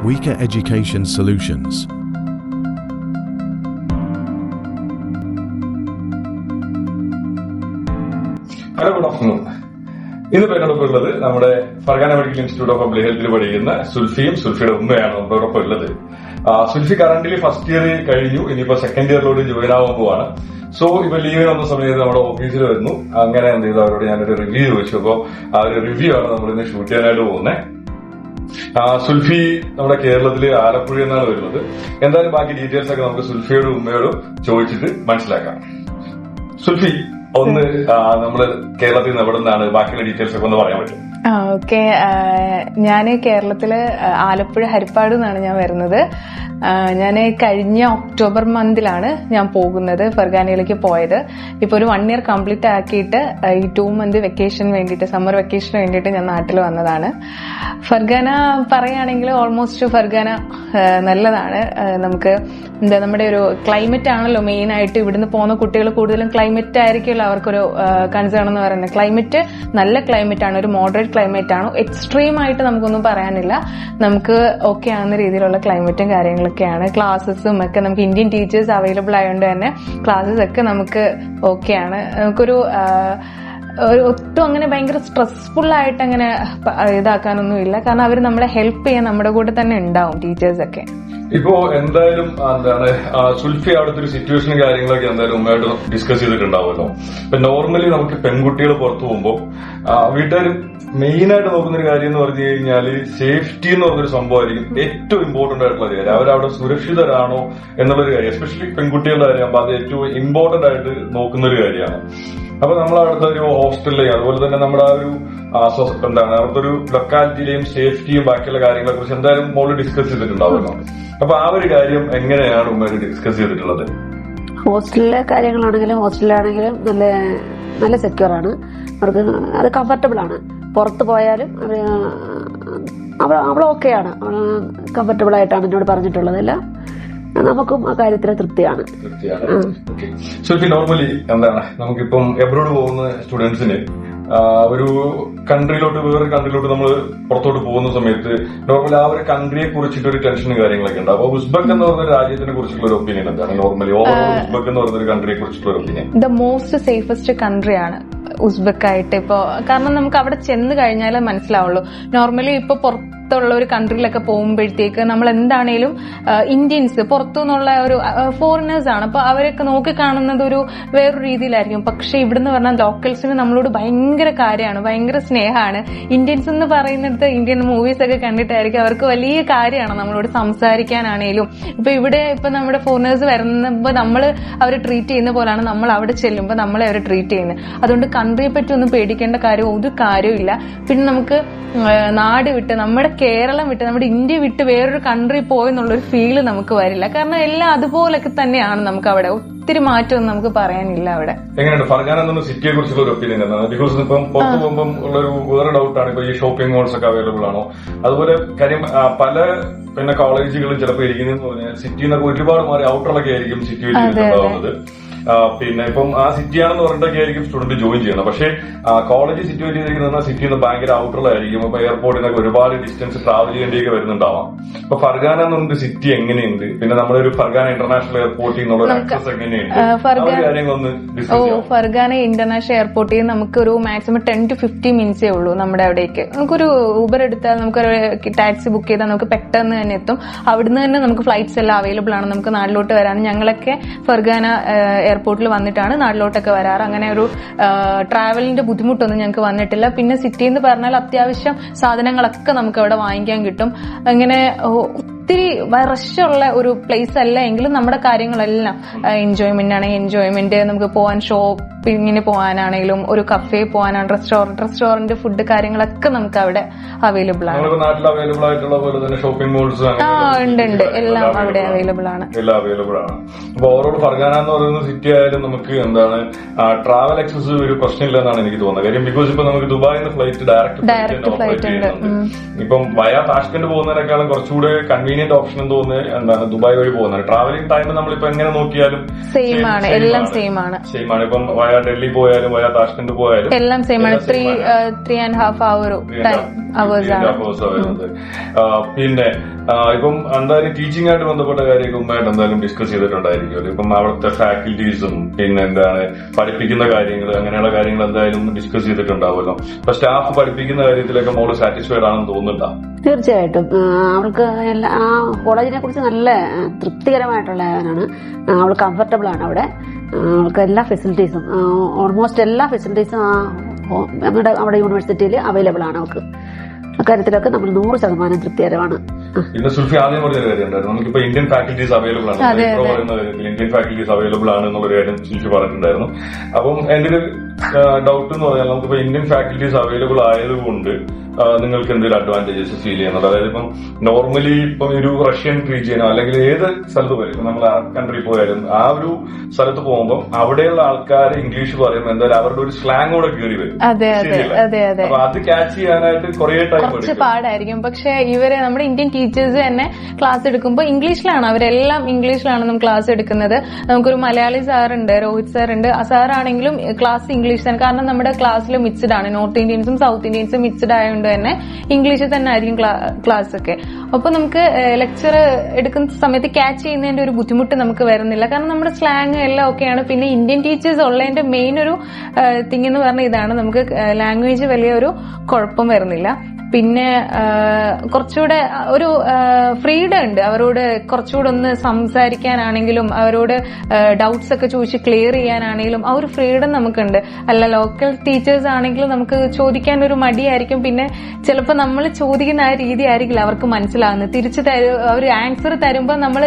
Weaker Education Solutions. Hello, good afternoon. ഇന്ന് എന്നോടൊപ്പം ഉള്ളത് നമ്മുടെ Fergana medical institute of public ഹെൽത്തിൽ പഠിക്കുന്ന സുൽഫിയും സുൽഫിയുടെ ഉമ്മയാണ് നമ്മളോടൊപ്പം ഉള്ളത്. സുൽഫി കറന്റ്ലി ഫസ്റ്റ് ഇയർ കഴിഞ്ഞു, ഇനിയിപ്പോ സെക്കൻഡ് ഇയറിലോട്ട് ജോയിൻ ആവാൻ പോവാണ്. സോ ഇപ്പൊ ലീവിന് വന്ന സമയത്ത് നമ്മുടെ ഓഫീസിൽ വരുന്നു. അങ്ങനെ എന്ത് ചെയ്തു, അവരോട് ഞാനൊരു റിവ്യൂ ചോദിച്ചു. അപ്പോ ആ ഒരു റിവ്യൂ ആണ് നമ്മൾ ഇന്ന് ഷൂട്ട് ചെയ്യാനായിട്ട് പോകുന്നത്. സുൽഫി നമ്മുടെ കേരളത്തില് ആലപ്പുഴ എന്നാണ് വരുന്നത്. എന്തായാലും ബാക്കി ഡീറ്റെയിൽസ് ഒക്കെ നമുക്ക് സുൽഫിയോടും ഉമ്മയോടും ചോദിച്ചിട്ട് മനസ്സിലാക്കാം. സുൽഫി, ഒന്ന് നമ്മള് കേരളത്തിൽ നിന്ന് എവിടെ നിന്നാണ്, ബാക്കിയുള്ള ഡീറ്റെയിൽസ് ഒക്കെ ഒന്ന് പറയാൻ പറ്റും? ഓക്കെ, ഞാന് കേരളത്തില് ആലപ്പുഴ ഹരിപ്പാട് നിന്നാണ് ഞാൻ വരുന്നത്. ഞാൻ കഴിഞ്ഞ ഒക്ടോബർ മന്തിലാണ് ഞാൻ പോകുന്നത്, ഫർഗാനയിലേക്ക് പോയത്. ഇപ്പൊ ഒരു 1 year കംപ്ലീറ്റ് ആക്കിയിട്ട് ഈ 2 month വെക്കേഷൻ വേണ്ടിയിട്ട്, സമ്മർ വെക്കേഷന് വേണ്ടിയിട്ട് ഞാൻ നാട്ടിൽ വന്നതാണ്. ഫർഗാന പറയുകയാണെങ്കിൽ ഓൾമോസ്റ്റ് ഫർഗാന നല്ലതാണ്. നമുക്ക് നമ്മുടെ ഒരു ക്ലൈമറ്റ് ആണല്ലോ മെയിൻ ആയിട്ട്. ഇവിടുന്ന് പോകുന്ന കുട്ടികൾ കൂടുതലും ക്ലൈമറ്റ് ആയിരിക്കുമല്ലോ അവർക്കൊരു കൺസേൺ എന്ന് പറയുന്നത്. ക്ലൈമറ്റ് നല്ല ക്ലൈമറ്റ് ആണ്, ഒരു മോഡറേറ്റ് ക്ലൈമറ്റ് ആണ്. എക്സ്ട്രീം ആയിട്ട് നമുക്കൊന്നും പറയാനില്ല, നമുക്ക് ഓക്കെ ആവുന്ന രീതിയിലുള്ള ക്ലൈമറ്റും കാര്യങ്ങളൊക്കെയാണ്. ക്ലാസ്സസും ഒക്കെ നമുക്ക് ഇന്ത്യൻ ടീച്ചേഴ്സ് അവൈലബിൾ ആയതുകൊണ്ട് തന്നെ ക്ലാസ്സസ് ഒക്കെ നമുക്ക് ഓക്കെയാണ്. നമുക്കൊരു ഒട്ടും അങ്ങനെ ഭയങ്കര സ്ട്രെസ്ഫുൾ ആയിട്ട് അങ്ങനെ ഇതാക്കാനൊന്നും ഇല്ല, കാരണം അവർ നമ്മളെ ഹെൽപ്പ് ചെയ്യാൻ നമ്മുടെ കൂടെ തന്നെ ഉണ്ടാവും ടീച്ചേഴ്സ് ഒക്കെ. ഇപ്പോ എന്തായാലും സുൽഫി അവിടുത്തെ ഒരു സിറ്റുവേഷനും കാര്യങ്ങളൊക്കെ എന്തായാലും ഉമ്മയായിട്ട് ഡിസ്കസ് ചെയ്തിട്ടുണ്ടാവുമല്ലോ. ഇപ്പൊ നോർമലി നമുക്ക് പെൺകുട്ടികൾ പുറത്തു പോകുമ്പോൾ വീട്ടുകാർ മെയിൻ ആയിട്ട് നോക്കുന്ന ഒരു കാര്യം എന്ന് പറഞ്ഞു കഴിഞ്ഞാല് സേഫ്റ്റി എന്ന് പറഞ്ഞൊരു സംഭവമായിരിക്കും ഏറ്റവും ഇമ്പോർട്ടന്റ് ആയിട്ടുള്ള ഒരു കാര്യം. അവരവിടെ സുരക്ഷിതരാണോ എന്നുള്ളൊരു കാര്യം, എസ്പെഷ്യലി പെൺകുട്ടികളുടെ കാര്യം. അപ്പൊ അത് ഏറ്റവും ഇമ്പോർട്ടന്റ് ആയിട്ട് നോക്കുന്ന ഒരു കാര്യമാണ്. അപ്പൊ നമ്മൾ അവിടുത്തെ ഒരു ഹോസ്റ്റലിലെയും അതുപോലെ തന്നെ നമ്മുടെ ആ ഒരു അവിടുത്തെ ഒരു ലൊക്കാലിറ്റിയിലെയും സേഫ്റ്റിയും ബാക്കിയുള്ള കാര്യങ്ങളെ കുറിച്ച് എന്തായാലും മോള് ഡിസ്കസ് ചെയ്തിട്ടുണ്ടാവുമല്ലോ. അപ്പൊ ആ ഒരു കാര്യം എങ്ങനെയാണ് ഉമ്മ ഡിസ്കസ് ചെയ്തിട്ടുള്ളത്? ഹോസ്റ്റലിലെ കാര്യങ്ങളാണെങ്കിലും ഹോസ്റ്റലിലാണെങ്കിലും നല്ല സെക്യൂർ ആണ്. അവർക്ക് അത് കംഫർട്ടബിൾ ആണ്. പുറത്ത് പോയാലും അവൾ ഓക്കെയാണ്, കംഫർട്ടബിൾ ആയിട്ടാണ് എന്നോട് പറഞ്ഞിട്ടുള്ളത്. എല്ലാം നമുക്കും ആ കാര്യത്തിൽ തൃപ്തിയാണ്. നോർമലി എന്താണ് നമുക്കിപ്പം എബ്രോഡ് പോകുന്ന സ്റ്റുഡൻസിന് ഒരു കൺട്രിയിലോട്ട് വേറൊരു കൺട്രിയിലോട്ട് നമ്മൾ പുറത്തോട്ട് പോകുന്ന സമയത്ത് നോർമലി ആ ഒരു കൺട്രിയെ കുറിച്ചിട്ട് ഒരു ടെൻഷനും കാര്യങ്ങളൊക്കെ ഉണ്ട്. അപ്പൊ ഉസ്ബെക്ക് എന്ന് പറഞ്ഞ രാജ്യത്തിനെ കുറിച്ചുള്ള ഒരു ഒപ്പീനിയൻ എന്താണ്? നോർമലി ഓവറോൾ ഉസ്ബെക്ക് എന്ന് പറഞ്ഞ ഒരു കൺട്രിയെ കുറിച്ചിട്ടുള്ള ഒരു ഒപ്പീനിയൻ. ദ മോസ്റ്റ് സേഫസ്റ്റ് കൺട്രിയാണ് ഉസ്ബെക്ക് ആയിട്ട്. ഇപ്പൊ കാരണം നമുക്ക് അവിടെ ചെന്ന് കഴിഞ്ഞാലേ മനസ്സിലാവുള്ളൂ. നോർമലി ഇപ്പൊ പുറത്തുള്ള ഒരു കൺട്രിയിലൊക്കെ പോകുമ്പോഴത്തേക്ക് നമ്മൾ എന്താണേലും ഇന്ത്യൻസ് പുറത്തുനിന്നുള്ള ഒരു ഫോറിനേഴ്സ് ആണ്, അപ്പൊ അവരൊക്കെ നോക്കി കാണുന്നത് ഒരു വേറൊരു രീതിയിലായിരിക്കും. പക്ഷെ ഇവിടുന്ന് പറഞ്ഞാൽ ലോക്കൽസിന് നമ്മളോട് ഭയങ്കര കാര്യമാണ്, ഭയങ്കര സ്നേഹമാണ്. ഇന്ത്യൻസ് എന്ന് പറയുന്നിടത്ത് ഇന്ത്യൻ മൂവീസ് ഒക്കെ കണ്ടിട്ടായിരിക്കും അവർക്ക് വലിയ കാര്യമാണ് നമ്മളോട് സംസാരിക്കാനാണേലും. ഇപ്പൊ ഇവിടെ ഇപ്പൊ നമ്മുടെ ഫോറിനേഴ്സ് വരുമ്പോ നമ്മൾ അവരെ ട്രീറ്റ് ചെയ്യുന്ന പോലാണ് നമ്മൾ അവിടെ ചെല്ലുമ്പോൾ നമ്മളെ അവരെ ട്രീറ്റ് ചെയ്യുന്നത്. അതുകൊണ്ട് കൺട്രിയെ പറ്റി ഒന്നും പേടിക്കേണ്ട കാര്യം ഒരു കാര്യമില്ല. പിന്നെ നമുക്ക് നാട് വിട്ട്, നമ്മുടെ കേരളം വിട്ട്, നമ്മുടെ ഇന്ത്യ വിട്ട് വേറൊരു കൺട്രി പോയെന്നുള്ളൊരു ഫീല് നമുക്ക് വരില്ല. കാരണം എല്ലാം അതുപോലൊക്കെ തന്നെയാണ് നമുക്ക് അവിടെ. ഒത്തിരി മാറ്റമൊന്നും നമുക്ക് പറയാനില്ല അവിടെ. എങ്ങനെയാണ് ഫർഗാന എന്ന സിറ്റിയെ കുറിച്ചുള്ള ഒരു ഒപ്പീനിയൻ എന്താണ്? ബിക്കോസ് ഇപ്പം പുറത്തു പോകുമ്പോൾ ഉള്ളൊരു വേറെ ഡൗട്ടാണ്, ഇപ്പൊ ഈ ഷോപ്പിംഗ് മോൾസ് ഒക്കെ അവൈലബിൾ ആണോ? അതുപോലെ കാര്യം പല പിന്നെ കോളേജുകളും ചിലപ്പോൾ ഇരിക്കുന്നതെന്ന് പറഞ്ഞാൽ സിറ്റിയിൽ നിന്നൊക്കെ ഒരുപാട് മാറി ഔട്ടറിലൊക്കെ ആയിരിക്കും സിറ്റി വെച്ചിട്ടുണ്ടാവുന്നത്. പിന്നെ ഇപ്പം ആ സിറ്റിയാണെന്ന് പറഞ്ഞിട്ടൊക്കെ ആയിരിക്കും സ്റ്റുഡന്റ് ജോയിൻ ചെയ്യണം. പക്ഷേ കോളേജ് സിറ്റുവേറ്റ് ചെയ്തിരിക്കുന്ന സിറ്റിയിൽ നിന്ന് ഭയങ്കര ഔട്ടറിലായിരിക്കും. അപ്പൊ എയർപോർട്ടിൽ നിന്നൊക്കെ ഒരുപാട് ഡിസ്റ്റൻസ് ട്രാവൽ ചെയ്യേണ്ടിയൊക്കെ വരുന്നുണ്ടാവാം. അപ്പൊ ഫർഗാന എന്നുണ്ട് സിറ്റി എങ്ങനെയുണ്ട്, പിന്നെ നമ്മുടെ ഒരു ഫർഗാന ഇന്റർനാഷണൽ എയർപോർട്ടിൽ നിന്നുള്ള ആക്സസ് എങ്ങനെയുണ്ട്, കാര്യങ്ങളൊന്ന് ഡിസ്കസ് ചെയ്യാം. ഫർഗാന ഇന്റർനാഷണൽ എയർപോർട്ടിൽ നമുക്കൊരു മാക്സിമം 10 to 15 minutes ഉള്ളൂ നമ്മുടെ അവിടേക്ക്. നമുക്കൊരു ഊബർ എടുത്താൽ, നമുക്കൊരു ടാക്സി ബുക്ക് ചെയ്താൽ നമുക്ക് പെട്ടെന്ന് തന്നെ എത്തും. അവിടുന്ന് തന്നെ നമുക്ക് ഫ്ലൈറ്റ്സ് എല്ലാം അവൈലബിൾ ആണ് നമുക്ക് നാട്ടിലോട്ട് വരാൻ. ഞങ്ങളൊക്കെ ഫർഗാന എയർപോർട്ടിൽ വന്നിട്ടാണ് നാട്ടിലോട്ടൊക്കെ വരാറ്. അങ്ങനെ ഒരു ട്രാവലിന്റെ ബുദ്ധിമുട്ടൊന്നും ഞങ്ങൾക്ക് വന്നിട്ടില്ല. പിന്നെ സിറ്റി എന്ന് പറഞ്ഞാൽ അത്യാവശ്യം സാധനങ്ങളൊക്കെ നമുക്ക് അവിടെ വാങ്ങിക്കാൻ കിട്ടും. അങ്ങനെ ഒത്തിരി റഷുള്ള ഒരു പ്ലേസ് അല്ല എങ്കിലും നമ്മുടെ കാര്യങ്ങളെല്ലാം എൻജോയ്മെന്റ് ആണ്. എൻജോയ്മെന്റ് നമുക്ക് പോകാൻ, ഷോപ്പിങ്ങിന് പോകാനാണെങ്കിലും ഒരു കഫേ പോകാനാണ്, റെസ്റ്റോറന്റ് ഫുഡ് കാര്യങ്ങളൊക്കെ നമുക്ക് അവിടെ അവൈലബിൾ ആണ്. ഷോപ്പിംഗ് മോൾസ് ഉണ്ട്, എല്ലാം അവിടെ അവൈലബിൾ ആണ്. ഓവറോൾ ഫർഗാന എന്ന് പറയുന്ന സിറ്റി ആയാലും നമുക്ക് എന്താണ് ട്രാവൽ എക്സസ് ഒരു പ്രശ്നമില്ല എന്നാണ് എനിക്ക് തോന്നുന്നത്. കാര്യം ബിക്കോസ് ഇപ്പൊ നമുക്ക് ദുബായിൽ നിന്ന് ഫ്ലൈറ്റ് ഡയറക്റ്റ് ഫ്ലൈറ്റ് ഉണ്ട്. ഇപ്പം വയാ താഷ്കന്റ് പോകുന്നതിനേക്കാളും കുറച്ചുകൂടെ കൺവീനിയന്റ് ഓപ്ഷൻ എന്ന് തോന്നുന്നത് എന്താണ് ദുബായ് വഴി പോകുന്നത്. ട്രാവലിംഗ് ടൈം നമ്മളിപ്പോ എങ്ങനെ നോക്കിയാലും സെയിം ആണ്, എല്ലാം സെയിം ആണ്. ഇപ്പം വയാ ഡൽഹി പോയാലും വയാ താഷ്കന്റ് പോയാലും എല്ലാം സെയിം ആണ്. 3.5 hour ടൈം hours ആണ്. വരുന്നത്. പിന്നെ ഇപ്പം എന്തായാലും ടീച്ചിങ് ആയിട്ട് ബന്ധപ്പെട്ട കാര്യമൊക്കെ ഉമ്മായിട്ട് എന്തായാലും ഡിസ്കസ് ചെയ്തിട്ടുണ്ടായിരിക്കുമല്ലോ. ഇപ്പം അവിടുത്തെ ഫാക്കൽറ്റീസും പിന്നെ എന്താണ് പഠിപ്പിക്കുന്ന കാര്യങ്ങൾ അങ്ങനെയുള്ള കാര്യങ്ങൾ എന്തായാലും ഡിസ്കസ് ചെയ്തിട്ടുണ്ടാവുമല്ലോ. അപ്പൊ സ്റ്റാഫ് പഠിപ്പിക്കുന്ന കാര്യത്തിലൊക്കെ മോള് സാറ്റിസ്ഫൈഡ് ആണെന്ന് തോന്നുന്നുണ്ടോ? തീർച്ചയായിട്ടും അവൾക്ക് ആ കോളേജിനെ കുറിച്ച് നല്ല തൃപ്തികരമായിട്ടുള്ള ആണ്. അവൾ കംഫർട്ടബിൾ ആണ് അവിടെ. അവൾക്ക് എല്ലാ ഫെസിലിറ്റീസും ഓൾമോസ്റ്റ് എല്ലാ ഫെസിലിറ്റീസും നമ്മുടെ അവിടെ യൂണിവേഴ്സിറ്റിയിൽ അവൈലബിൾ ആണ്. അവൾക്ക് അക്കാര്യത്തിലൊക്കെ നമ്മൾ 100% തൃപ്തികരമാണ്. പിന്നെ സുൽഫി ആദ്യം പറഞ്ഞൊരു കാര്യം ഉണ്ടായിരുന്നു, നമുക്കിപ്പോ ഇന്ത്യൻ ഫാക്കൽറ്റീസ് അവൈലബിൾ ആണ്. പറയുന്ന കാര്യത്തിൽ ഇന്ത്യൻ ഫാക്കൽറ്റീസ് അവൈലബിൾ ആണ് എന്നുള്ളൊരു കാര്യം സുൽഫി പറഞ്ഞിട്ടുണ്ടായിരുന്നു. അപ്പം എന്റെ ഒരു ഡൗട്ട് എന്ന് പറഞ്ഞാൽ നമുക്കിപ്പോ ഇന്ത്യൻ ഫാക്കൽറ്റീസ് അവൈലബിൾ ആയതുകൊണ്ട് നിങ്ങൾക്ക് എന്തെങ്കിലും അഡ്വാൻറ്റേജസ് ഫീൽ ചെയ്യുന്നുണ്ട്? അതായത് ഇപ്പം നോർമലി ഇപ്പം ഒരു റഷ്യൻ റീജിയനോ അല്ലെങ്കിൽ ഏത് സ്ഥലത്ത് പോയാലും ഇപ്പൊ നമ്മൾ ആ കൺട്രി പോയാലും ആ ഒരു സ്ഥലത്ത് പോകുമ്പോൾ അവിടെയുള്ള ആൾക്കാർ ഇംഗ്ലീഷ് പറയുമ്പോൾ എന്തായാലും അവരുടെ ഒരു സ്ലാങ് കൂടെ കയറി വരും. അപ്പൊ അത് ക്യാച്ച് ചെയ്യാനായിട്ട് കുറെ ടൈം കുറച്ച് പാടായിരിക്കും. പക്ഷെ ഇവര് നമ്മുടെ ഇന്ത്യൻ ടീച്ചേഴ്സ് തന്നെ ക്ലാസ് എടുക്കുമ്പോൾ ഇംഗ്ലീഷിലാണ്, അവരെല്ലാം ഇംഗ്ലീഷിലാണ് നമ്മൾ ക്ലാസ് എടുക്കുന്നത്. നമുക്കൊരു മലയാളി സാറുണ്ട്, രോഹിത് സാർ ഉണ്ട്. ആ സാറാണെങ്കിലും ക്ലാസ് ഇംഗ്ലീഷ് തന്നെ. കാരണം നമ്മുടെ ക്ലാസ്സിൽ മിക്സ്ഡ് ആണ്, നോർത്ത് ഇന്ത്യൻസും സൗത്ത് ഇന്ത്യൻസും മിക്സ്ഡ് ആയതുകൊണ്ട് തന്നെ ഇംഗ്ലീഷിൽ തന്നെ ആയിരിക്കും ക്ലാസ് ഒക്കെ. അപ്പൊ നമുക്ക് ലെക്ചർ എടുക്കുന്ന സമയത്ത് ക്യാച്ച് ചെയ്യുന്നതിന്റെ ഒരു ബുദ്ധിമുട്ട് നമുക്ക് വരുന്നില്ല. കാരണം നമ്മുടെ സ്ലാങ് എല്ലാം ഒക്കെയാണ്. പിന്നെ ഇന്ത്യൻ ടീച്ചേഴ്സ് ഉള്ളതിന്റെ മെയിൻ ഒരു തിങ് എന്ന് പറഞ്ഞ ഇതാണ്, നമുക്ക് ലാംഗ്വേജ് വലിയ ഒരു കുഴപ്പം വരുന്നില്ല. പിന്നെ കുറച്ചുകൂടെ ഒരു ഫ്രീഡം ഉണ്ട് അവരോട്, കുറച്ചുകൂടെ ഒന്ന് സംസാരിക്കാനാണെങ്കിലും അവരോട് ഡൗട്ട്സ് ഒക്കെ ചോദിച്ച് ക്ലിയർ ചെയ്യാനാണെങ്കിലും ആ ഒരു ഫ്രീഡം നമുക്കുണ്ട്. അല്ല ലോക്കൽ ടീച്ചേഴ്സ് ആണെങ്കിലും നമുക്ക് ചോദിക്കാൻ ഒരു മടിയായിരിക്കും. പിന്നെ ചിലപ്പോൾ നമ്മൾ ചോദിക്കുന്ന ആ രീതി ആയിരിക്കില്ല അവർക്ക് മനസ്സിലാകുന്നത്. തിരിച്ചു അവർ ആൻസർ തരുമ്പോൾ നമ്മൾ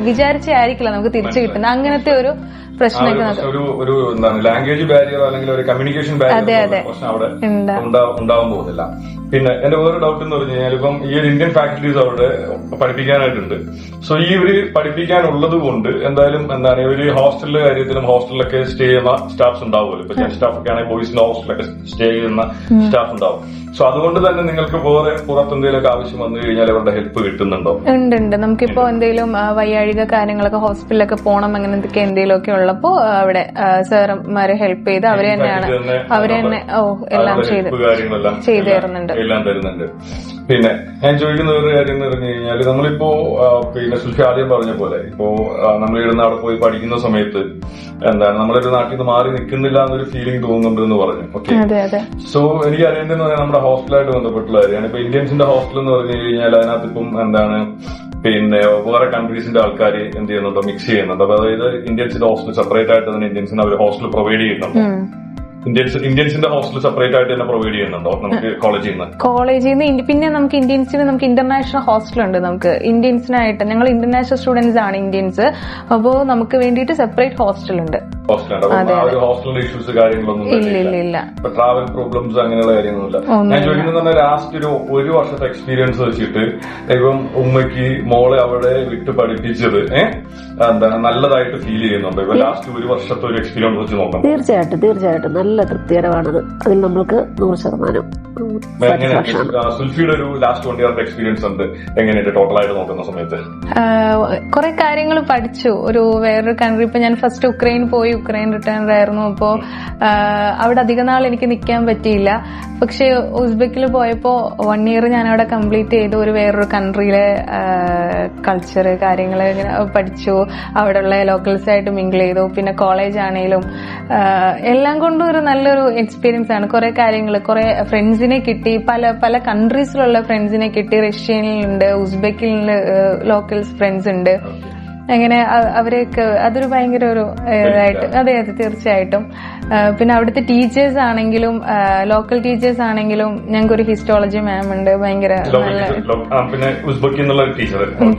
വിചാരിച്ചായിരിക്കില്ല നമുക്ക് തിരിച്ചു കിട്ടുന്നത്. അങ്ങനത്തെ ഒരു പ്രശ്നമൊക്കെ ഒരു ലാംഗ്വേജ് ബാരിയർ അല്ലെങ്കിൽ ഒരു കമ്മ്യൂണിക്കേഷൻ ബാരിയർ പ്രശ്നം അവിടെ ഉണ്ടാവാൻ പോകുന്നില്ല. പിന്നെ എന്റെ വേറെ ഡൗട്ട് എന്ന് പറഞ്ഞു കഴിഞ്ഞാൽ ഇപ്പം ഈ ഒരു ഇന്ത്യൻ ഫാക്കൽറ്റീസ് അവിടെ പഠിപ്പിക്കാനായിട്ടുണ്ട്. സോ ഈ ഒരു പഠിപ്പിക്കാനുള്ളത് കൊണ്ട് എന്തായാലും ഇവര് ഹോസ്റ്റലിലെ കാര്യത്തിലും ഹോസ്റ്റലിലൊക്കെ സ്റ്റേ ചെയ്യുന്ന സ്റ്റാഫ്സ് ഉണ്ടാവുമല്ലോ. ഇപ്പൊ ജെൻ സ്റ്റാഫ് ഒക്കെ ആണെങ്കിൽ ബോയ്സിന്റെ ഹോസ്റ്റലിലൊക്കെ സ്റ്റേ ചെയ്യുന്ന സ്റ്റാഫ് ഉണ്ടാവും. സോ അതുകൊണ്ട് തന്നെ നിങ്ങൾക്ക് വേറെ പുറത്ത് എന്തെങ്കിലുമൊക്കെ ആവശ്യം വന്നു കഴിഞ്ഞാൽ അവരുടെ ഹെൽപ്പ് കിട്ടുന്നുണ്ടോ? ഉണ്ട്. നമുക്കിപ്പോ എന്തെങ്കിലും വൈയാഴിക കാര്യങ്ങളൊക്കെ ഹോസ്പിറ്റലൊക്കെ പോകണം അങ്ങനത്തെ എന്തെങ്കിലുമൊക്കെ ഉള്ളപ്പോ അവിടെ സാറന്മാരെ ഹെൽപ്പ് ചെയ്ത് അവര് തന്നെയാണ് എല്ലാം ചെയ്തു തരുന്നുണ്ട്. എല്ലാം തരുന്നുണ്ട്. പിന്നെ ഞാൻ ചോദിക്കുന്ന ഒരു കാര്യം എന്ന് പറഞ്ഞു കഴിഞ്ഞാൽ നമ്മളിപ്പോ പിന്നെ സുൽഫി ആദ്യം പറഞ്ഞ പോലെ ഇപ്പോ നമ്മളിരുന്ന് അവിടെ പോയി പഠിക്കുന്ന സമയത്ത് എന്താണ് നമ്മളൊരു നാട്ടിൽ നിന്ന് മാറി നിൽക്കുന്നില്ല എന്നൊരു ഫീലിംഗ് തോന്നുന്നുണ്ട് എന്ന് പറഞ്ഞു. ഓക്കെ, സോ എനിക്ക് അറിയേണ്ടതെന്ന് പറഞ്ഞാൽ നമ്മുടെ ഹോസ്റ്റലായിട്ട് ബന്ധപ്പെട്ടുള്ള കാര്യമാണ്. ഇപ്പൊ ഇന്ത്യൻസിന്റെ ഹോസ്റ്റൽ എന്ന് പറഞ്ഞു കഴിഞ്ഞാൽ അതിനകത്ത് ഇപ്പം പിന്നെ വേറെ കൺട്രീസിന്റെ ആൾക്കാർ എന്ത് ചെയ്യുന്നുണ്ടോ, മിക്സ് ചെയ്യുന്നുണ്ട്. അപ്പൊ അതായത് ഇന്ത്യൻസിന്റെ ഹോസ്റ്റൽ സെപ്പറേറ്റ് ആയിട്ട് തന്നെ ഇന്ത്യൻസിന് അവർ ഹോസ്റ്റൽ പ്രൊവൈഡ് ചെയ്യുന്നുണ്ടോ? ഇന്ത്യൻസിന്റെ ഹോസ്റ്റൽ സെപ്പറേറ്റ് ആയിട്ട് തന്നെ പ്രൊവൈഡ് ചെയ്യുന്നുണ്ടോ നമുക്ക് കോളേജിൽ നിന്ന്? പിന്നെ നമുക്ക് ഇന്റർനാഷണൽ ഹോസ്റ്റലുണ്ട്. നമുക്ക് ഇന്ത്യൻസിനായിട്ട്, ഞങ്ങൾ ഇന്റർനാഷണൽ സ്റ്റുഡൻസ് ആണ് ഇന്ത്യൻസ്. അപ്പോ നമുക്ക് വേണ്ടിയിട്ട് സെപ്പറേറ്റ് ഹോസ്റ്റലുണ്ട്. ഹോസ്റ്റലിന്റെ ഇഷ്യൂസ് കാര്യങ്ങളൊന്നും ഇല്ല. ട്രാവൽ പ്രോബ്ലംസ് അങ്ങനെയുള്ള കാര്യങ്ങളൊന്നുമില്ല. ഞാൻ ചോദിക്കുന്നത് ലാസ്റ്റ് ഒരു വർഷത്തെ എക്സ്പീരിയൻസ് വെച്ചിട്ട് ഇപ്പം ഉമ്മയ്ക്ക് മോളെ അവിടെ വിട്ട് പഠിപ്പിച്ചത് നല്ലതായിട്ട് ഫീൽ ചെയ്യുന്നുണ്ട്? ഇപ്പൊ ലാസ്റ്റ് ഒരു വർഷത്തെ ഒരു എക്സ്പീരിയൻസ് വെച്ച് നോക്കാം. തീർച്ചയായിട്ടും നല്ല തൃപ്തികരമാണത്. അതിൽ നമുക്ക് 100%. സുൽഫിയുടെ ഒരു ലാസ്റ്റ് 1 ഇയറിന്റെ എക്സ്പീരിയൻസ് ഉണ്ട് എങ്ങനെയുണ്ട് ടോട്ടലായിട്ട് നോക്കുന്ന സമയത്ത്? കുറെ കാര്യങ്ങൾ പഠിച്ചു. വേറൊരു കൺട്രി, ഇപ്പൊ ഞാൻ ഫസ്റ്റ് ഉക്രൈൻ പോയി, ഉക്രൈൻ റിട്ടേൺ ആയിരുന്നു. അപ്പോ അവിടെ അധിക നാൾ എനിക്ക് നിൽക്കാൻ പറ്റിയില്ല. പക്ഷെ ഉസ്ബെക്കിൽ പോയപ്പോ 1 ഇയർ ഞാൻ അവിടെ കംപ്ലീറ്റ് ചെയ്തു. വേറൊരു കൺട്രിയിലെ കൾച്ചർ കാര്യങ്ങൾ ഇങ്ങനെ പഠിച്ചു. അവിടെയുള്ള ലോക്കൽസ് ആയിട്ട് മിങ്കിൾ ചെയ്തു. പിന്നെ കോളേജ് ആണെങ്കിലും എല്ലാം കൊണ്ടും ഒരു നല്ലൊരു എക്സ്പീരിയൻസ് ആണ്. കുറെ കാര്യങ്ങൾ, കുറെ ഫ്രണ്ട്സിനെ കിട്ടി, പല കൺട്രീസിലുള്ള ഫ്രണ്ട്സിനെ കിട്ടി. റഷ്യയിലുണ്ട്, ഉസ്ബെക്കിലുണ്ട് ലോക്കൽസ് ഫ്രണ്ട്സ് ഉണ്ട്. അങ്ങനെ അവരെയൊക്കെ അതൊരു ഭയങ്കര ഒരു ഇതായിട്ട്. അതെ, തീർച്ചയായിട്ടും. പിന്നെ അവിടുത്തെ ടീച്ചേഴ്സ് ആണെങ്കിലും ലോക്കൽ ടീച്ചേഴ്സ് ആണെങ്കിലും ഞങ്ങൾക്കൊരു ഹിസ്റ്റോളജി മാം ഉണ്ട്, ഭയങ്കര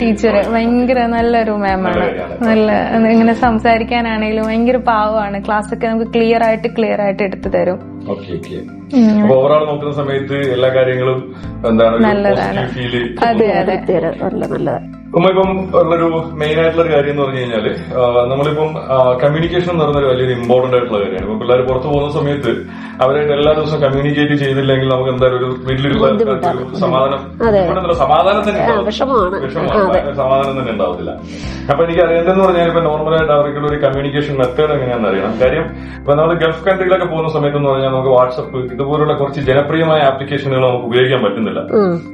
ടീച്ചർ, ഭയങ്കര നല്ലൊരു മാമാണ്. നല്ല ഇങ്ങനെ സംസാരിക്കാനാണെങ്കിലും ഭയങ്കര പാവമാണ്. ക്ലാസ്സൊക്കെ നമുക്ക് ക്ലിയർ ആയിട്ട് എടുത്തു തരും. ഓവറോൾ നോക്കുന്ന സമയത്ത് എല്ലാ കാര്യങ്ങളും നല്ലതാണ്. അതെ. ഇപ്പം ഉള്ളൊരു മെയിൻ ആയിട്ടുള്ള ഒരു കാര്യം എന്ന് പറഞ്ഞു കഴിഞ്ഞാല് നമ്മളിപ്പം കമ്മ്യൂണിക്കേഷൻ എന്ന് പറയുന്ന ഒരു വലിയൊരു ഇമ്പോർട്ടന്റ് ആയിട്ടുള്ള കാര്യമാണ്. ഇപ്പൊ പിള്ളേർ പുറത്തു പോകുന്ന സമയത്ത് അവരായിട്ട് എല്ലാ ദിവസവും കമ്മ്യൂണിക്കേറ്റ് ചെയ്തില്ലെങ്കിൽ നമുക്ക് എന്തായാലും ഒരു വീട്ടിലുള്ള സമാധാനം തന്നെ സമാധാനം തന്നെ ഉണ്ടാവത്തില്ല. അപ്പൊ എനിക്ക് അറിയേണ്ടതെന്ന് പറഞ്ഞാൽ ഇപ്പൊ നോർമലായിട്ട് അവർക്കുള്ള ഒരു കമ്മ്യൂണിക്കേഷൻ മെത്തേഡ് എങ്ങനെയാണെന്ന് അറിയണം. കാര്യം ഇപ്പൊ നമ്മൾ ഗൾഫ് കൺട്രിയിലൊക്കെ പോകുന്ന സമയത്ത് എന്ന് പറഞ്ഞാൽ നമുക്ക് വാട്സപ്പ് ഇതുപോലുള്ള കുറച്ച് ജനപ്രിയമായ ആപ്ലിക്കേഷനുകൾ നമുക്ക് ഉപയോഗിക്കാൻ പറ്റുന്നില്ല.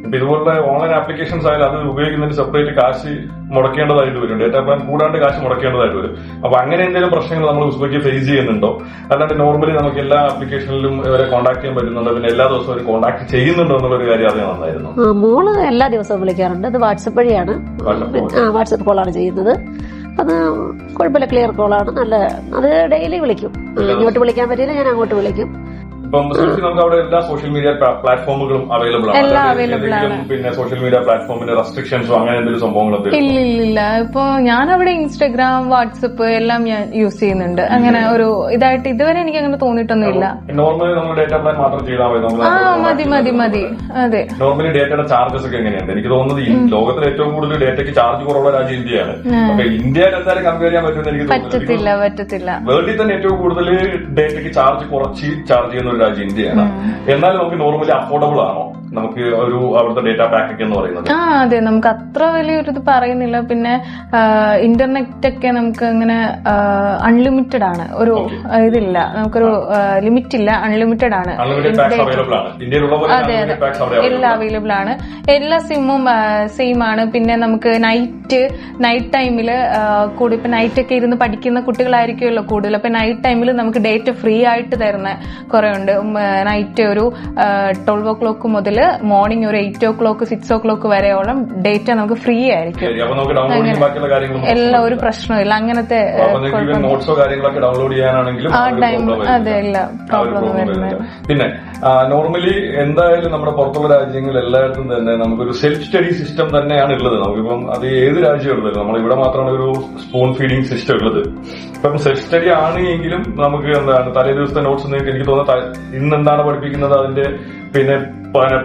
ഇപ്പൊ ഇതുപോലുള്ള ഓൺലൈൻ ആപ്ലിക്കേഷൻസ് ആയാലും അത് ഉപയോഗിക്കുന്നതിന് സെപ്പറേറ്റ് കാശ് മുടക്കേണ്ടതായിട്ട് വരും. ഡേറ്റാ പ്ലാൻ കൂടാണ്ട് കാശ് മുടക്കേണ്ടതായിട്ട് വരും. അപ്പൊ അങ്ങനെ എന്തെങ്കിലും പ്രശ്നങ്ങൾ നമ്മൾ ഉസ്ബെക്ക് ഫേസ് ചെയ്യുന്നുണ്ടോ? അല്ലാണ്ട് നോർമലി നമുക്ക് എല്ലാ ആപ്ലിക്കേഷനിലും ഇവരെ കോൺടാക്ട് ചെയ്യാൻ പറ്റുന്നുണ്ടോ? പിന്നെ എല്ലാ ദിവസവും അവർ കോൺടാക്ട് ചെയ്യുന്നുണ്ടോ എന്നുള്ളൊരു കാര്യം അറിയാൻ നന്നായിരുന്നു. മോള് എല്ലാ ദിവസവും വിളിക്കാറുണ്ട്. അത് വാട്സപ്പ് വഴിയാണ്, വാട്സപ്പ് കോളാണ് ചെയ്യുന്നത്. അത് കുഴപ്പമില്ല, ക്ലിയർ കോളാണ്. നല്ല അത് ഡെയിലി വിളിക്കും. ഇങ്ങോട്ട് വിളിക്കാൻ പറ്റില്ല, ഞാൻ അങ്ങോട്ട് വിളിക്കും. ഇപ്പം നമുക്ക് അവിടെ എല്ലാ സോഷ്യൽ മീഡിയ പ്ലാറ്റ്ഫോമുകളും അവൈലബിൾ ആണ്. പിന്നെ സോഷ്യൽ മീഡിയ പ്ലാറ്റ്ഫോമിന്റെ റെസ്ട്രിക്ഷൻസോ അങ്ങനെ എന്തെങ്കിലും സംഭവങ്ങളൊക്കെ ഇല്ല. ഇപ്പൊ ഞാൻ അവിടെ ഇൻസ്റ്റാഗ്രാം, വാട്സപ്പ് എല്ലാം ഞാൻ യൂസ് ചെയ്യുന്നുണ്ട്. അങ്ങനെ ഒരു ഇതായിട്ട് ഇതുവരെ എനിക്ക് അങ്ങനെ തോന്നിയിട്ടൊന്നുമില്ല. നോർമലി നമ്മൾ ഡേറ്റ പ്ലാൻ മാത്രം ചെയ്താൽ മതി. അതെ. നോർമലി ഡേറ്റയുടെ ചാർജസ് ഒക്കെ എങ്ങനെയുണ്ട്? എനിക്ക് തോന്നുന്നത് ഈ ലോകത്തിൽ ഏറ്റവും കൂടുതൽ ഡേറ്റയ്ക്ക് ചാർജ് കുറവുള്ള രാജ്യം ഇന്ത്യയാണ്. അപ്പൊ ഇന്ത്യയിൽ എന്തായാലും കമ്പയർ ചെയ്യാൻ പറ്റുമെന്ന് എനിക്ക് പറ്റത്തില്ല. വേൾഡിൽ തന്നെ ഏറ്റവും കൂടുതൽ ഡേറ്റയ്ക്ക് ചാർജ് കുറച്ച് ചാർജ് ചെയ്യുന്ന രാജ്യം ഇന്ത്യയാണ്. എന്നാൽ നമുക്ക് നോർമലി അഫോർഡബിൾ ആണോ നമുക്ക് ഒരു അവിടുത്തെ ഡേറ്റ പാക്കേജ് എന്ന് പറയുന്നത്? അതെ, നമുക്ക് അത്ര വലിയൊരു ഇത് പറയുന്നില്ല. പിന്നെ ഇന്റർനെറ്റ് ഒക്കെ നമുക്ക് അങ്ങനെ അൺലിമിറ്റഡ് ആണ്, ഒരു ഇതില്ല, നമുക്കൊരു ലിമിറ്റ് ഇല്ല, അൺലിമിറ്റഡ് ആണ്. അതെ, എല്ലാം അവൈലബിൾ ആണ്. എല്ലാ സിമ്മും സെയിം ആണ്. പിന്നെ നമുക്ക് നൈറ്റ് ടൈമില് കൂടി, ഇപ്പൊ നൈറ്റ് ഒക്കെ ഇരുന്ന് പഠിക്കുന്ന കുട്ടികളായിരിക്കുമല്ലോ കൂടുതൽ. അപ്പൊ നൈറ്റ് ടൈമിൽ നമുക്ക് ഡേറ്റ ഫ്രീ ആയിട്ട് തരുന്ന കുറെ ഉണ്ട്. നൈറ്റ് ഒരു 12 o'clock മുതൽ മോർണിംഗ് ഒരു 8 o'clock 6 o'clock വരെയോളം ഡേറ്റ നമുക്ക് ഫ്രീ ആയിരിക്കും. എല്ലാം ഒരു പ്രശ്നമില്ല. അങ്ങനത്തെ ആ ടൈം അതെ എല്ലാ പ്രോബ്ലം വരുന്നത്. പിന്നെ നോർമലി എന്തായാലും നമ്മുടെ പുറത്തുള്ള രാജ്യങ്ങളിൽ എല്ലായിടത്തും തന്നെ നമുക്കൊരു സെൽഫ് സ്റ്റഡി സിസ്റ്റം തന്നെയാണ് ഉള്ളത്. നമുക്കിപ്പം അത് ഏത് രാജ്യം ഉള്ളത്, നമ്മൾ ഇവിടെ മാത്രമാണ് ഒരു സ്പൂൺ ഫീഡിംഗ് സിസ്റ്റം ഉള്ളത്. ഇപ്പം സെൽഫ് സ്റ്റഡി ആണ് എങ്കിലും നമുക്ക് എന്താണ് തലേ ദിവസത്തെ നോട്ട്സ് നിങ്ങൾക്ക് എനിക്ക് തോന്നുന്നത് ഇന്ന് എന്താണ് പഠിപ്പിക്കുന്നത് അതിന്റെ പിന്നെ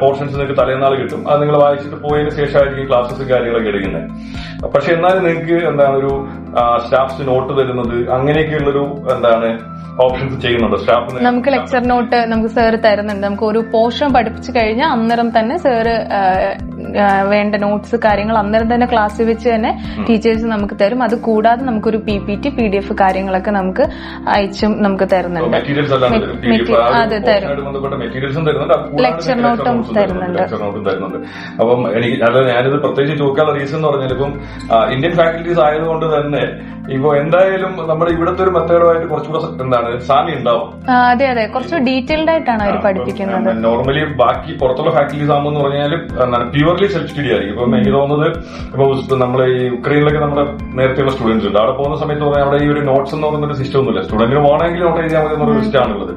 പോർഷൻസ് നിങ്ങൾക്ക് തലേന്നാൾ കിട്ടും. അത് നിങ്ങൾ വായിച്ചിട്ട് പോയതിനു ശേഷമായിരിക്കും ക്ലാസ്സസും കാര്യങ്ങളൊക്കെ എടുക്കുന്നത്. പക്ഷെ എന്നാലും നിങ്ങൾക്ക് എന്താണ് ഒരു സ്റ്റാഫ്സ് നോട്ട് തരുന്നത് അങ്ങനെയൊക്കെയുള്ളൊരു എന്താണ് ഓപ്ഷൻസ് ചെയ്യുന്നുണ്ട് സ്റ്റാഫ്. നമുക്ക് ലെക്ചർ നോട്ട് നമുക്ക് സാറ് തരുന്നുണ്ട്. നമുക്ക് ഒരു പോർഷൻ പഠിപ്പിച്ചു കഴിഞ്ഞാൽ അന്നേരം തന്നെ സാറ് വേണ്ട നോട്ട്സ് കാര്യങ്ങൾ അന്നേരം തന്നെ ക്ലാസ്സിൽ വെച്ച് തന്നെ ടീച്ചേഴ്സ് നമുക്ക് തരും. അത് കൂടാതെ നമുക്കൊരു PPT PDF കാര്യങ്ങളൊക്കെ നമുക്ക് അയച്ചും നമുക്ക് തരുന്നുണ്ട്. അത് തരും. ലെക്ചർ നോട്ടും തരുന്നുണ്ട്. അപ്പം എനിക്ക് ഞാനിത് പ്രത്യേകിച്ച് ചോദിക്കാനുള്ള റീസൺ എന്ന് പറഞ്ഞാൽ ഇപ്പം ഇന്ത്യൻ ഫാക്കൽറ്റീസ് ആയതുകൊണ്ട് തന്നെ ഇപ്പൊ എന്തായാലും നമ്മുടെ ഇവിടുത്തെ ഒരു മെത്തേഡുമായിട്ട് കുറച്ചുകൂടെ എന്താണ് സാമ്യം ഉണ്ടാവും. അതെ, കുറച്ച് ഡീറ്റെയിൽഡ് ആയിട്ടാണ് അവർ പഠിപ്പിക്കുന്നത്. നോർമലി ബാക്കി പുറത്തുള്ള ഫാക്കൽറ്റീസ് ആകുമ്പോൾ പറഞ്ഞാൽ എന്താണ് പ്യുവർലി സെൽഫ് സ്റ്റഡി ആയിരിക്കും. ഇപ്പം എനിക്ക് തോന്നുന്നത് ഇപ്പൊ നമ്മളെ ഈ യുക്രൈനിലൊക്കെ നമ്മുടെ നേരത്തെയുള്ള സ്റ്റുഡൻസ് ഉണ്ട്. അവിടെ പോകുന്ന സമയത്ത് പറഞ്ഞാൽ അവിടെ ഈ ഒരു നോട്ട്സ് എന്ന് പറയുന്ന ഒരു സിസ്റ്റം ഒന്നുമില്ല. സ്റ്റുഡന്റിന് വേണമെങ്കിൽ നോട്ട് എഴുതിയാൽ മതി എന്നൊരു സിസ്റ്റം ആണുള്ളത്.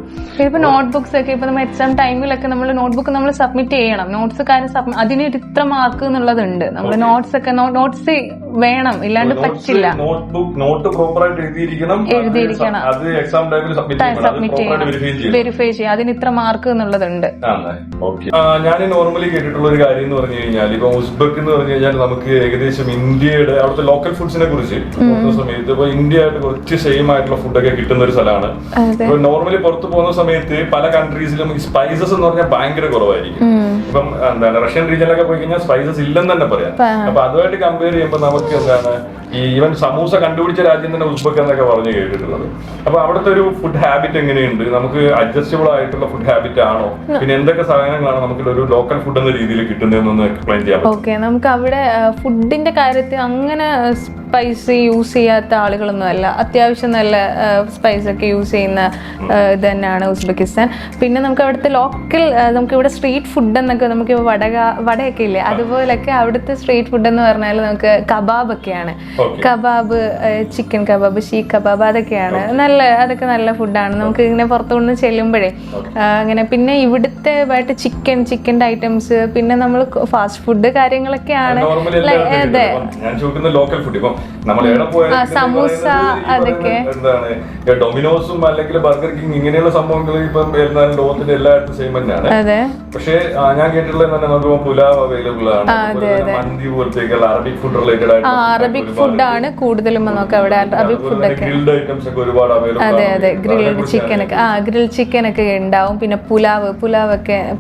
ഇപ്പൊ നോട്ട്ബുക്സ് ഒക്കെ ഇപ്പൊ നമ്മൾ എക്സാം ടൈമിലൊക്കെ നമ്മൾ നോട്ട്ബുക്ക് നമ്മൾ സബ്മിറ്റ് ചെയ്യണം. നോട്ട്സ് കാര്യം അതിന് ഇത്ര മാർക്ക് എന്നുള്ളതുണ്ട്. നമ്മൾ നോട്ട്സ് വേണം, ഇല്ലാണ്ട് പറ്റില്ല. നോട്ട് പ്രോപ്പറായിട്ട് എഴുതിയിരിക്കണം. അത് എക്സാം ടൈമിൽ സബ്മിറ്റ് വെരിഫൈ ചെയ്യാം. അതിന് ഇത്ര മാർക്ക് എന്നുള്ളതുണ്ട്. ഞാൻ നോർമലി കേട്ടിട്ടുള്ള ഒരു കാര്യം എന്ന് പറഞ്ഞു കഴിഞ്ഞാൽ ഇപ്പൊ ഉസ്ബെക്ക് എന്ന് പറഞ്ഞു കഴിഞ്ഞാൽ നമുക്ക് ഏകദേശം ഇന്ത്യയുടെ അവിടുത്തെ ലോക്കൽ ഫുഡ്സിനെ കുറിച്ച് നോക്കുന്ന സമയത്ത് ഇപ്പൊ ഇന്ത്യ ആയിട്ട് കുറച്ച് സെയിം ആയിട്ടുള്ള ഫുഡൊക്കെ കിട്ടുന്ന ഒരു സ്ഥലമാണ്. ഇപ്പൊ നോർമലി പുറത്ത് പോകുന്ന സമയത്ത് പല കൺട്രീസിലും ഈ സ്പൈസസ് എന്ന് പറഞ്ഞാൽ ഭയങ്കര കുറവായിരിക്കും. ഇപ്പം എന്താണ് റഷ്യൻ റീജിയനിലൊക്കെ പോയി കഴിഞ്ഞാൽ സ്പൈസസ് ഇല്ലെന്ന് തന്നെ പറയാം. അപ്പൊ അതുമായിട്ട് കമ്പയർ ചെയ്യുമ്പോൾ നമുക്ക് എന്താണ് ഈ ഈവൻ സമൂസ കണ്ടുപിടിച്ച രാജ്യം തന്നെ ഉസ്ബെക്ക് എന്നൊക്കെ പറഞ്ഞു കേട്ടിട്ടുള്ളത്. അപ്പൊ അവിടുത്തെ ഒരു ഫുഡ് ഹാബിറ്റ് എങ്ങനെയുണ്ട്? നമുക്ക് അഡ്ജസ്റ്റബിൾ ആയിട്ടുള്ള ഫുഡ് ഹാബിറ്റ് ആണോ? പിന്നെ എന്തൊക്കെ സാധനങ്ങളാണ് നമുക്ക് ഒരു ലോക്കൽ ഫുഡ് എന്ന രീതിയിൽ കിട്ടുന്നതെന്നൊന്ന് എക്സ്പ്ലെയിൻ ചെയ്യാം. ഓക്കെ, നമുക്ക് അവിടെ ഫുഡിന്റെ കാര്യത്തിൽ അങ്ങനെ സ്പൈസ് യൂസ് ചെയ്യാത്ത ആളുകളൊന്നും അല്ല. അത്യാവശ്യം നല്ല സ്പൈസ് ഒക്കെ യൂസ് ചെയ്യുന്ന ഇത് തന്നെയാണ് ഉസ്ബെക്കിസ്ഥാൻ. പിന്നെ നമുക്ക് അവിടുത്തെ ലോക്കൽ നമുക്ക് ഇവിടെ സ്ട്രീറ്റ് ഫുഡ് എന്നൊക്കെ നമുക്ക് വടയൊക്കെ ഇല്ലേ, അതുപോലൊക്കെ അവിടുത്തെ സ്ട്രീറ്റ് ഫുഡ് എന്ന് പറഞ്ഞാൽ നമുക്ക് കബാബ് ഒക്കെയാണ്. Kebab, chicken kebab, seekh kebab, അതൊക്കെയാണ് അതൊക്കെ നല്ല ഫുഡാണ്. നമുക്ക് ഇങ്ങനെ പുറത്തുകൊണ്ട് ചെല്ലുമ്പോഴേ അങ്ങനെ. പിന്നെ ഇവിടുത്തെ ചിക്കൻ്റെ ഐറ്റംസ്, പിന്നെ നമ്മൾ ഫാസ്റ്റ് ഫുഡ് കാര്യങ്ങളൊക്കെയാണ്. അതെ, സമൂസ, അതൊക്കെ ഡൊമിനോസും അല്ലെങ്കിൽ ബർഗർ കിങ് ഇങ്ങനെയുള്ള സംഭവങ്ങൾ ഇപ്പം ലോകത്തിന്റെ എല്ലായിടത്തും സെയിം തന്നെയാണ്. അതെ, പക്ഷേ ഞാൻ കേട്ടിട്ടുള്ളത് തന്നെ നമുക്ക് പുലാവ് അവൈലബിൾ ആണ്, മന്തി പോലത്തേക്കുള്ള അറബിക് ഫുഡ് റിലേറ്റഡ് ആയിട്ട് അറബിക് ഫുഡാണ് കൂടുതലും നമുക്ക് അവിടെ. അറബിക് ഫുഡൊക്കെ, ഗ്രിൽഡ് ഐറ്റംസ് ഒക്കെ ഒരുപാട് അവൈലബിൾ. അതെ, ഗ്രിൽഡ് ചിക്കനൊക്കെ ഗ്രിൽ ചിക്കനൊക്കെ ഉണ്ടാവും. പിന്നെ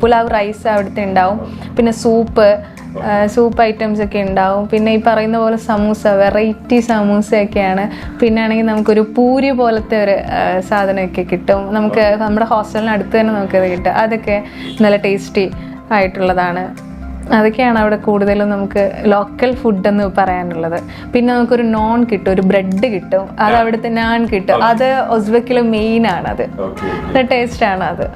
പുലാവ് റൈസ് അവിടുത്തെ ഉണ്ടാവും. പിന്നെ സൂപ്പ് ഐറ്റംസ് ഒക്കെ ഉണ്ടാവും. പിന്നെ ഈ പറയുന്ന പോലെ സമൂസ, വെറൈറ്റി സമൂസയൊക്കെയാണ്. പിന്നെ ആണെങ്കിൽ നമുക്കൊരു പൂരി പോലത്തെ ഒരു സാധനമൊക്കെ കിട്ടും. നമുക്ക് നമ്മുടെ ഹോസ്റ്റലിന് അടുത്ത് തന്നെ നമുക്കത് കിട്ടും. അതൊക്കെ നല്ല ടേസ്റ്റി ആയിട്ടുള്ളതാണ്. അതൊക്കെയാണ് അവിടെ കൂടുതലും നമുക്ക് ലോക്കൽ ഫുഡ് എന്ന് പറയാനുള്ളത്. പിന്നെ നമുക്കൊരു നോൺ കിട്ടും, ഒരു ബ്രെഡ് കിട്ടും, അത് അവിടുത്തെ നാൻ കിട്ടും. അത് ഉസ്ബെക്കിൽ മെയിൻ ആണ്. അത് ടേസ്റ്റ് ആണ് അത്.